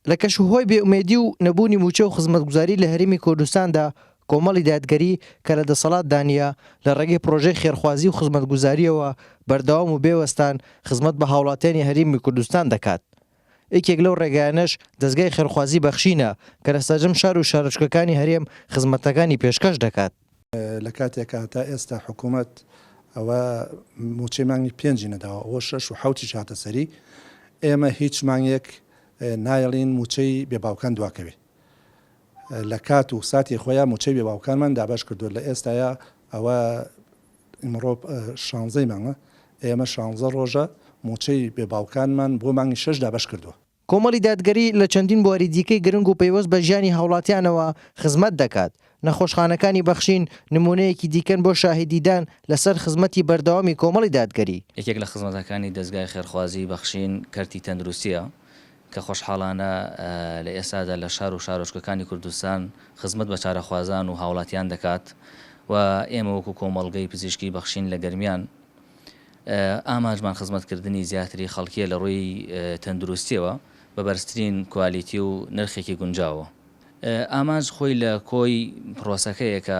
لە کەشوهۆی بێئومێدی و نەبوونی موچە و خزمەتگوزاری لە هەرێمی کوردستاندا کۆمەڵی دادگەری کە لە دەسەڵات دانیە لە ڕێگەی پرۆژەی خێرخوازی و خزمەتگوزاریەوە بەردەوام و بێوەستان خزمەت بە هاوڵاتیانی هەرێمی کوردستان دەکات. یەکێک لەو ڕێگەیانەش دەستگای خێرخوازی بەخشینە کە لە سەرجەم شار و شارۆچکەکانی هەرێم خزمەتەکانی پێشکەش دەکات. لە کاتێکە تا ئێستا حکوومەت ئەوە موچەی مانگی 5 نەداوە، ئەوە 6 و 7 هاتە سەری. ئێمە هیچ مانگێک نایڵین موچەی بێباوکان دواکەوێ. لە کات و ساتی خۆیان موچەی بێباوکانمان دابش کردو. لە ئێستاە ئەوە ئمڕۆ 16 مانگە، ئێمە 16 ڕۆژە موچەی بێباوکانمان بۆ مانگی 6 دابش کردووە. کۆمەڵی دادگەری لە چەندین بواری دیکەی گرنگ و پەیوەست بە ژیانی هاوڵاتیانەوە خزمەت دەکات. نەخۆشخانەکانی بەخشین نمونەیەکی دیکەن بۆ شاهدیدان لەسەر خزمەتی بەردەوامی کۆمەڵی دادگەری. یەکێک لە خزمەتەکانی دەستگای خێرخوازی بەخشین کەرتی تەندروستیە کە خۆشحاڵانە لە ئێستادا لە شار و شارۆچکەکانی کوردستان خزمەت بە چارەخوازان و هاوڵاتیان دەکات و ئێمە وەکو کۆمەڵگەی پزیشکی بەخشین لە گەرمیان ئاماژمان خزمەتکردنی زیاتری خەڵکیە لە ڕووی تەندروستیەوە بە بەرزترین کوالیتی و نرخێکی گونجاوە. ئاماژ خۆی لە کۆی پرۆسەکەیە کە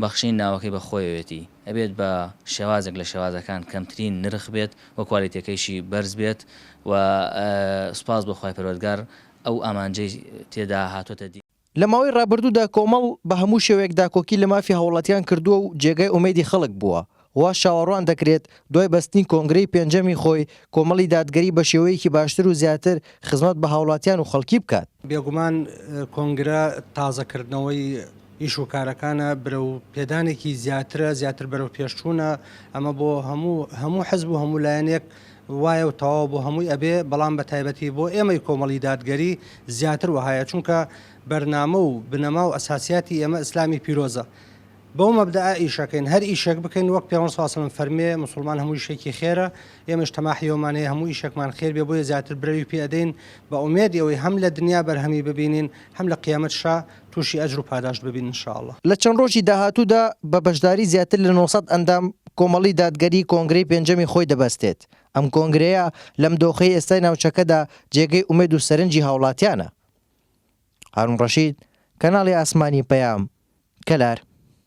بەخشین ناوەکەی بە خۆیەوێتی ئەبێت بە شێوازێک لە شێوازەکان کەمترین نرخ بێت و کوالیتەکەیشی بەرز بێت و سوپاس بۆ خۆی پەروەردگار ئەو ئامانجەی تێدا هاتوۆتە دی. لە ماوەی ڕابردوودا کۆمەڵ بە هەموو شێوەیەکدا کۆکی لە مافی هاوڵاتیان کردووە و جێگای ئومێدی خەڵک بووە. وا شاوەڕوان دەکرێت دوای بەستنی کۆنگرەی پێنجەمی خۆی کۆمەڵی دادگەری بە شێوەیەکی باشتر و زیاتر خزمەت بە هاوڵاتیان و خەڵکی بکات. بێگومان کۆنگرە تازەکردنەوەی ئیش و کارەکانە برە و پێدانێکی زیاتر بەرەو پێشچوونە. ئەمە بۆ هەموو حزب و هەموو لایەنێک وایە و تەواو بۆ هەمووی ئەبێ، بەڵام بە تایبەتی بۆ ئێمەی کۆمەڵی دادگەری زیاتر وهایە، چونکە بەرنامە و بنەما و ئەساسیاتی ئێمە ئیسلامی پیرۆزە. بەو مەبدەئە ئیشەکەین، هەر ئیشێک بکەین وەک پێغەمبەر صلی الله علیه و سلم فەرمێ مسلمان هەموو ئیشێکی خێرە، ئێمەش تەماحیەوەمانەیە هەموو ئیشێکمان خێر بێ، بۆیە زیاتر برەوی پێدەین بە ئومێد ئەوەی هەم لە دنیا بەرهەمی ببینین هەم لە قیامەتشا تووشی ئەجر و پاداش ببین انشاءالله. لە چەند ڕۆژی داهاتوودا بە بەشداری زیاتر لە 900 ئەندام کۆمەڵی دادگەری کۆنگرەی پێنجەمی خۆی دەبەستێت. ئەم کۆنگرەیە لەم دۆخەی ئێستای ناوچەکەدا جێگەی ئومێد و سەرنجی هاوڵاتیانە. هارون ڕەشید، کەناڵی ئاسمانی پەیام، کەلار.